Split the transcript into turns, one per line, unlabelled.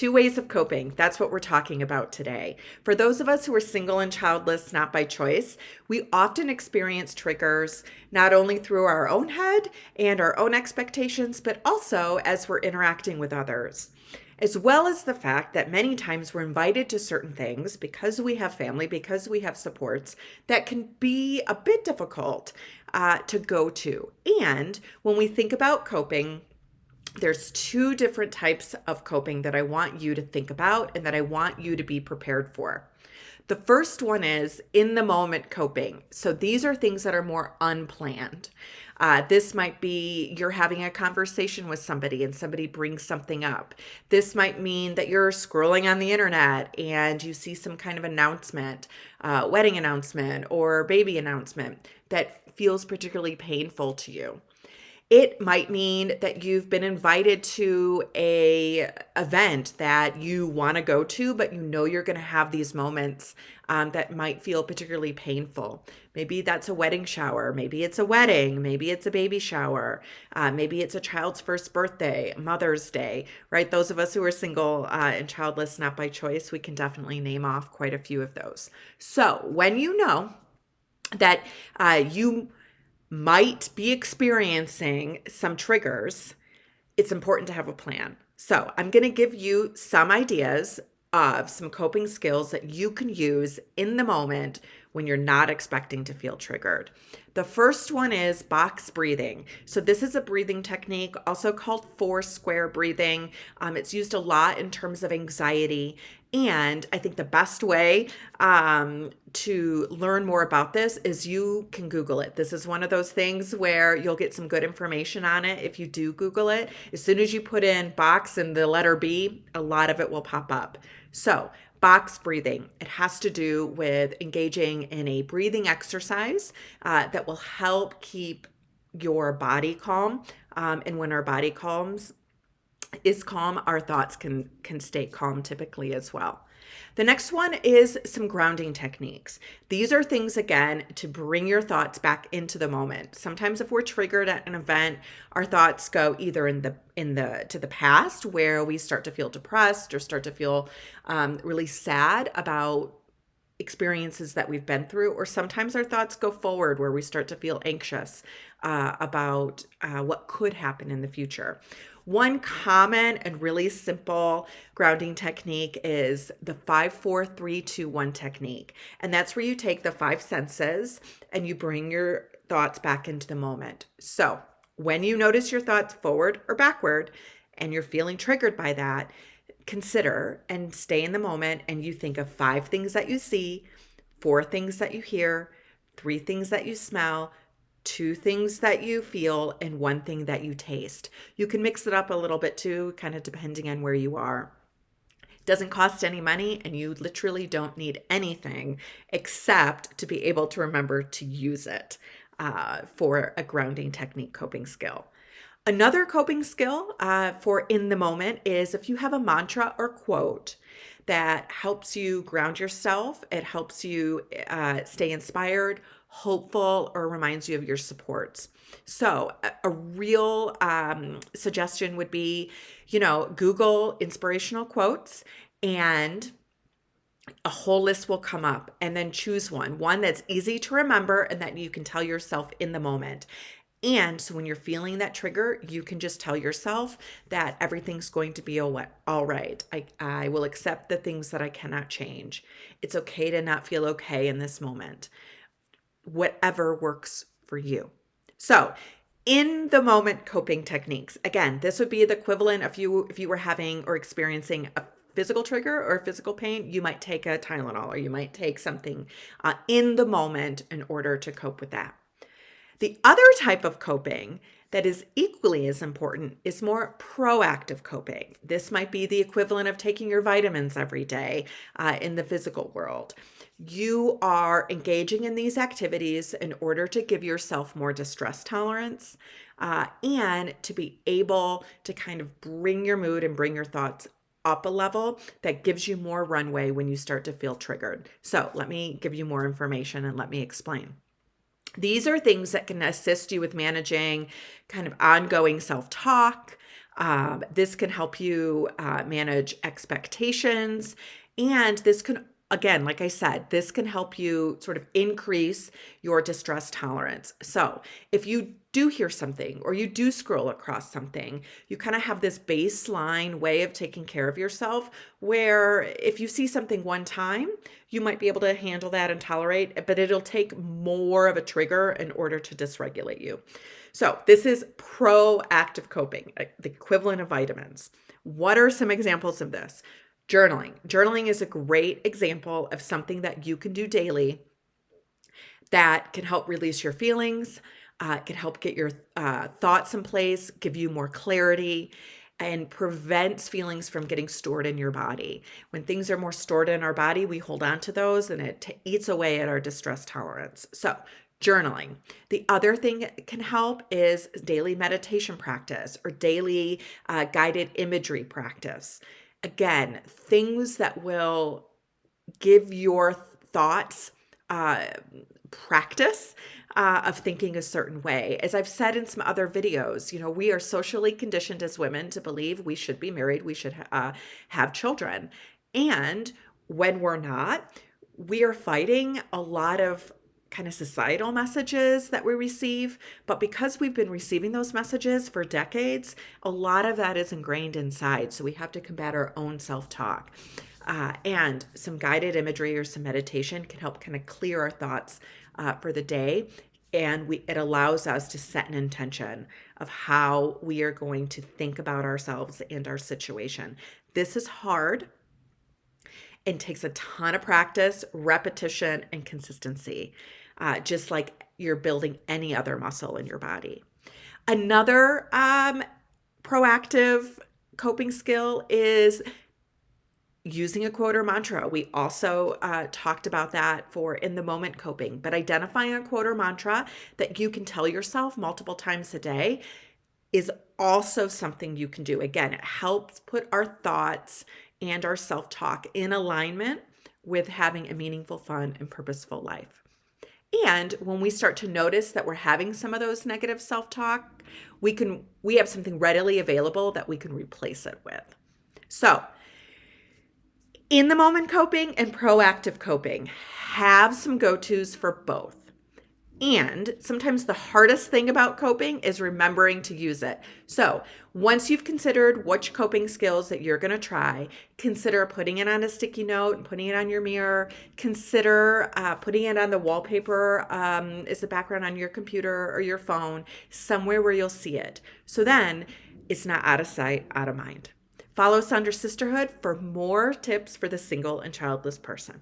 two ways of coping. That's what we're talking about today. For those of us who are single and childless, not by choice, we often experience triggers not only through our own head and our own expectations, but also as we're interacting with others. As well as the fact that many times we're invited to certain things because we have family, because we have supports that can be a bit difficult to go to. And when we think about coping, there's two different types of coping that I want you to think about and that I want you to be prepared for. The first one is in the moment coping. So these are things that are more unplanned. This might be you're having a conversation with somebody and somebody brings something up. This might mean that you're scrolling on the internet and you see some kind of announcement, wedding announcement or baby announcement that feels particularly painful to you. It might mean that you've been invited to a event that you want to go to, but you know you're going to have these moments that might feel particularly painful. Maybe that's a wedding shower. Maybe it's a wedding. Maybe it's a baby shower. Maybe it's a child's first birthday, Mother's Day, right? Those of us who are single and childless, not by choice, we can definitely name off quite a few of those. So when you know that you might be experiencing some triggers, it's important to have a plan. So I'm going to give you some ideas of some coping skills that you can use in the moment when you're not expecting to feel triggered. The first one is box breathing. So this is a breathing technique, also called four square breathing. It's used a lot in terms of anxiety. And I think the best way to learn more about this is you can Google it. This is one of those things where you'll get some good information on it if you do Google it. As soon as you put in box and the letter B, a lot of it will pop up. So box breathing, it has to do with engaging in a breathing exercise that will help keep your body calm. And when our body is calm, our thoughts can stay calm typically as well. The next one is some grounding techniques. These are things, again, to bring your thoughts back into the moment. Sometimes if we're triggered at an event, our thoughts go either to the past, where we start to feel depressed or start to feel really sad about experiences that we've been through, or sometimes our thoughts go forward where we start to feel anxious about what could happen in the future. One common and really simple grounding technique is the 5-4-3-2-1 technique. And that's where you take the five senses and you bring your thoughts back into the moment. So when you notice your thoughts forward or backward and you're feeling triggered by that, consider and stay in the moment and you think of 5 things that you see, 4 things that you hear, 3 things that you smell, 2 things that you feel, and 1 thing that you taste. You can mix it up a little bit too, kind of depending on where you are. It doesn't cost any money, and you literally don't need anything except to be able to remember to use it for a grounding technique coping skill. Another coping skill for in the moment is if you have a mantra or quote that helps you ground yourself, it helps you stay inspired, hopeful, or reminds you of your supports. So a real suggestion would be, Google inspirational quotes and a whole list will come up, and then choose one that's easy to remember and that you can tell yourself in the moment. And so when you're feeling that trigger, you can just tell yourself that everything's going to be all right. I will accept the things that I cannot change. It's okay to not feel okay in this moment. Whatever works for you. So in the moment coping techniques, again, this would be the equivalent if you were having or experiencing a physical trigger or physical pain, you might take a Tylenol or you might take something in the moment in order to cope with that. The other type of coping that is equally as important is more proactive coping. This might be the equivalent of taking your vitamins every day in the physical world. You are engaging in these activities in order to give yourself more distress tolerance and to be able to kind of bring your mood and bring your thoughts up a level that gives you more runway when you start to feel triggered. So let me give you more information and let me explain. These are things that can assist you with managing kind of ongoing self-talk, This can help you manage expectations, and this can, again, like I said, this can help you sort of increase your distress tolerance. So if you do hear something or you do scroll across something, you kind of have this baseline way of taking care of yourself where if you see something one time, you might be able to handle that and tolerate, but it'll take more of a trigger in order to dysregulate you. So this is proactive coping, the equivalent of vitamins. What are some examples of this? Journaling. Journaling is a great example of something that you can do daily that can help release your feelings, can help get your thoughts in place, give you more clarity, and prevents feelings from getting stored in your body. When things are more stored in our body, we hold on to those and it eats away at our distress tolerance. So journaling. The other thing that can help is daily meditation practice or daily guided imagery practice. Again, things that will give your thoughts practice of thinking a certain way. As I've said in some other videos, we are socially conditioned as women to believe we should be married, we should have children. And when we're not, we are fighting a lot of kind of societal messages that we receive. But because we've been receiving those messages for decades, a lot of that is ingrained inside. So we have to combat our own self-talk. And some guided imagery or some meditation can help kind of clear our thoughts for the day. And it allows us to set an intention of how we are going to think about ourselves and our situation. This is hard and takes a ton of practice, repetition, and consistency, just like you're building any other muscle in your body. Another proactive coping skill is using a quote or mantra. We also talked about that for in the moment coping, but identifying a quote or mantra that you can tell yourself multiple times a day is also something you can do. Again, it helps put our thoughts and our self-talk in alignment with having a meaningful, fun, and purposeful life. And when we start to notice that we're having some of those negative self-talk, we have something readily available that we can replace it with. So, in the moment coping and proactive coping, have some go-tos for both. And sometimes the hardest thing about coping is remembering to use it. So once you've considered which coping skills that you're going to try, consider putting it on a sticky note and putting it on your mirror. Consider putting it on the wallpaper as the background on your computer or your phone, somewhere where you'll see it. So then it's not out of sight, out of mind. Follow Saunders Sisterhood for more tips for the single and childless person.